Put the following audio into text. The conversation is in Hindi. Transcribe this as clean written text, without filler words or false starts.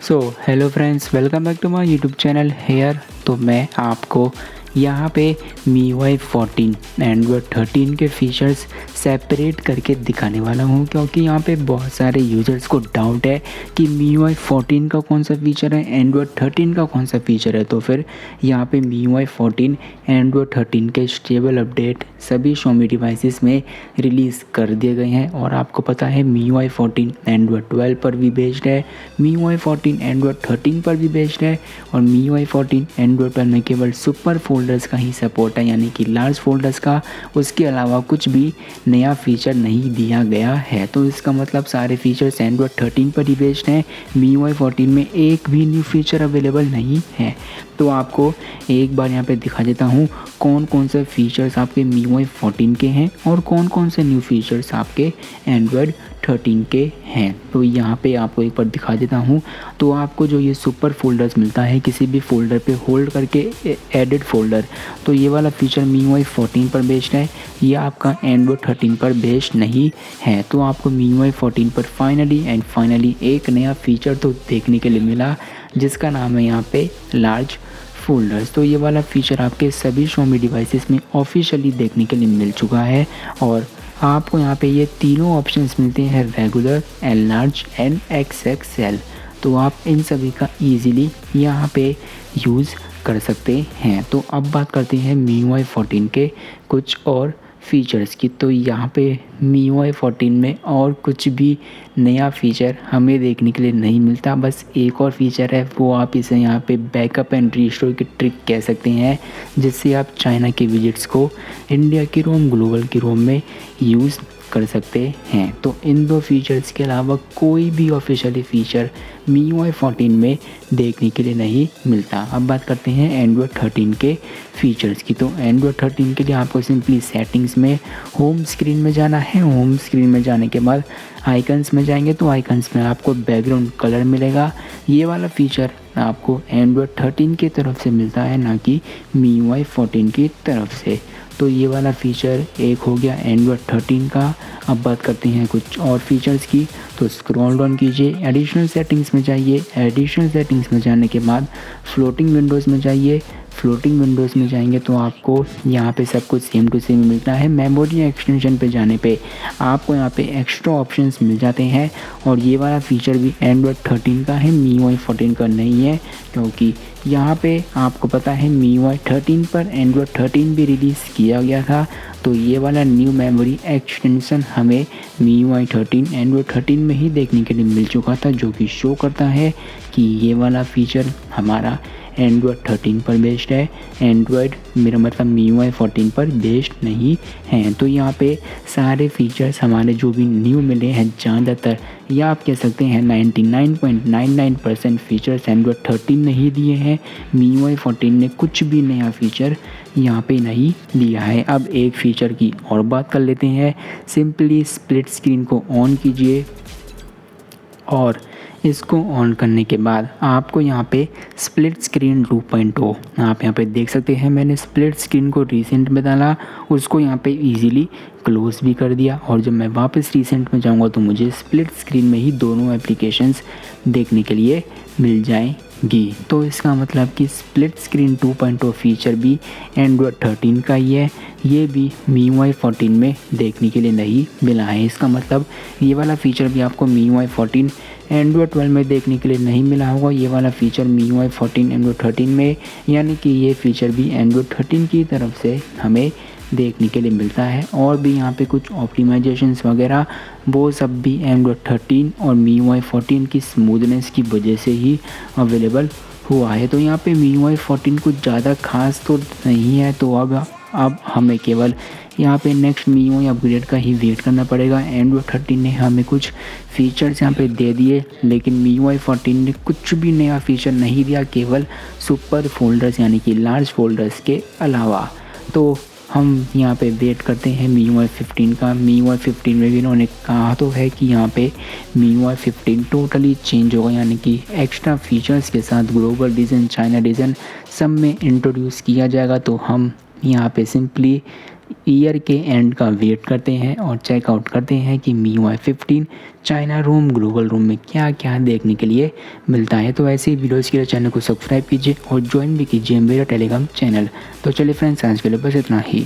So hello friends, welcome back to my YouTube channel here. तो मैं आपको यहाँ पे MIUI 14 एंड्रॉयड 13 के फीचर्स सेपरेट करके दिखाने वाला हूँ, क्योंकि यहाँ पे बहुत सारे यूज़र्स को डाउट है कि MIUI 14 का कौन सा फीचर है, एंड्रॉयड 13 का कौन सा फीचर है। तो फिर यहाँ पे MIUI 14 एंड्रॉयड 13 के स्टेबल अपडेट सभी Xiaomi डिवाइसेस में रिलीज़ कर दिए गए हैं। और आपको पता है MIUI 14 एंड्रॉयड 12 पर भी बेस्ड है, MIUI 14 एंड्रॉयड 13 पर भी बेस्ड है, और MIUI 14 एंड्रॉयड 12 में केवल सुपर फोल्डर्स का ही सपोर्ट है, यानी कि लार्ज फोल्डर्स का। उसके अलावा कुछ भी नया फीचर नहीं दिया गया है। तो इसका मतलब सारे फीचर्स एंड्रॉयड 13 पर ही बेस्ड हैं। MIUI 14 में एक भी न्यू फीचर अवेलेबल नहीं है। तो आपको एक बार यहाँ पे दिखा देता हूँ कौन कौन से फीचर्स आपके MIUI 14 के हैं और कौन कौन से न्यू फीचर्स आपके एंड्रॉयड 13 के हैं। तो यहाँ पे आपको एक बार दिखा देता हूँ। तो आपको जो ये सुपर फोल्डर्स मिलता है, किसी भी फोल्डर पे होल्ड करके एडिट फोल्डर, तो ये वाला फीचर MIUI 14 पर बेस्ड है, ये आपका एंड्रॉयड 13 पर बेस्ड नहीं है। तो आपको MIUI 14 पर फाइनली एक नया फीचर तो देखने के लिए मिला, जिसका नाम है यहाँ पे लार्ज फोल्डर्स। तो ये वाला फीचर आपके सभी Xiaomi डिवाइसेस में ऑफिशियली देखने के लिए मिल चुका है। और आपको यहाँ पे ये तीनों ऑप्शंस मिलते हैं, regular, L large and XXL। तो आप इन सभी का ईजिली यहाँ पे यूज़ कर सकते हैं। तो अब बात करते हैं MIUI 14 के कुछ और फीचर्स की। तो यहाँ पे MIUI 14 में और कुछ भी नया फीचर हमें देखने के लिए नहीं मिलता। बस एक और फीचर है, वो आप इसे यहाँ पे बैकअप एंड रिस्टोर की ट्रिक कह सकते हैं, जिससे आप चाइना के विजिट्स को इंडिया की रोम, ग्लोबल की रोम में यूज़ कर सकते हैं। तो इन दो फीचर्स के अलावा कोई भी ऑफिशियली फीचर MIUI 14 में देखने के लिए नहीं मिलता। अब बात करते हैं एंड्रॉयड 13 के फीचर्स की। तो एंड्रॉयड 13 के लिए आपको सिंपली सेटिंग्स में होम स्क्रीन में जाना है। होम स्क्रीन में जाने के बाद आइकन्स में जाएंगे, तो आइकन्स में आपको बैकग्राउंड कलर मिलेगा। ये वाला फीचर आपको एंड्रॉयड 13 की तरफ से मिलता है, ना कि MIUI 14 की तरफ से। तो ये वाला फीचर एक हो गया एंड्रॉयड 13 का। अब बात करते हैं कुछ और फीचर्स की। तो स्क्रॉल डाउन कीजिए, एडिशनल सेटिंग्स में जाइए। एडिशनल सेटिंग्स में जाने के बाद फ्लोटिंग विंडोज़ में जाइए। फ्लोटिंग विंडोज़ में जाएंगे तो आपको यहाँ पे सब कुछ सेम टू सेम मिलता है। मेमोरी एक्सटेंशन पे जाने पे आपको यहाँ पे एक्स्ट्रा ऑप्शंस मिल जाते हैं। और ये वाला फीचर भी एंड्रॉयड 13 का है, MIUI 14 का नहीं है, क्योंकि यहाँ पे आपको पता है MIUI 13 पर एंड्रॉयड 13 भी रिलीज़ किया गया था। तो ये वाला न्यू मेमोरी एक्सटेंशन हमें MIUI 13 एंड्रॉयड 13 में ही देखने के लिए मिल चुका था, जो कि शो करता है कि ये वाला फीचर हमारा एंड्रॉयड 13 पर बेस्ड है। एंड्रॉयड मेरा मतलब MIUI 14 पर बेस्ड नहीं है। तो यहाँ पे सारे फीचर्स हमारे जो भी न्यू मिले हैं, ज़्यादातर या आप कह सकते हैं 99.99% फीचर्स एंड्रॉयड 13 ने ही दिए हैं। MIUI 14 ने कुछ भी नया फीचर यहाँ पे नहीं दिया है। अब एक फ़ीचर की और बात कर लेते हैं। सिंपली स्प्लिट स्क्रीन को ऑन कीजिए, और इसको ऑन करने के बाद आपको यहाँ पे स्प्लिट स्क्रीन 2.0 आप यहाँ पे देख सकते हैं। मैंने स्प्लिट स्क्रीन को रीसेंट में डाला, उसको यहाँ पे इजीली क्लोज भी कर दिया। और जब मैं वापस रीसेंट में जाऊँगा तो मुझे स्प्लिट स्क्रीन में ही दोनों एप्लीकेशंस देखने के लिए मिल जाएंगी। तो इसका मतलब कि स्प्लिट स्क्रीन 2.0 फीचर भी एंड्रॉयड 13 का ही है, ये भी MIUI 14 में देखने के लिए नहीं मिला है। इसका मतलब ये वाला फीचर भी आपको MIUI 14 एंड्रॉयड 12 में देखने के लिए नहीं मिला होगा। ये वाला फीचर MIUI 14 एंड्रॉयड 13 में, यानी कि ये फीचर भी एंड्रॉयड 13 की तरफ से हमें देखने के लिए मिलता है। और भी यहाँ पे कुछ ऑप्टिमाइजेशंस वगैरह, वो सब भी एंड्रॉयड 13 और MIUI 14 की स्मूथनेस की वजह से ही अवेलेबल हुआ है। तो यहाँ पे MIUI 14 कुछ ज़्यादा खास तो नहीं है। तो अब हमें केवल यहाँ पे नेक्स्ट MIUI अपग्रेड का ही वेट करना पड़ेगा। एंड्रॉयड 13 ने हमें कुछ फीचर्स यहाँ पे दे दिए, लेकिन MIUI 14 ने कुछ भी नया फीचर नहीं दिया, केवल सुपर फोल्डर्स यानी कि लार्ज फोल्डर्स के अलावा। तो हम यहाँ पे वेट करते हैं MIUI 15 का। MIUI 15 में भी इन्होंने कहा तो है कि यहाँ पे MIUI 15 टोटली चेंज होगा, यानी कि एक्स्ट्रा फीचर्स के साथ ग्लोबल डिज़ाइन, चाइना डिज़ाइन सब में इंट्रोड्यूस किया जाएगा। तो हम यहाँ पे सिंपली ईयर के एंड का वेट करते हैं और चेकआउट करते हैं कि MIUI 15 चाइना रोम ग्लोबल रोम में क्या क्या देखने के लिए मिलता है। तो ऐसे ही वीडियोज़ के लिए चैनल को सब्सक्राइब कीजिए और ज्वाइन भी कीजिए मेरा टेलीग्राम चैनल। तो चलिए फ्रेंड्स, आज के लिए बस इतना ही।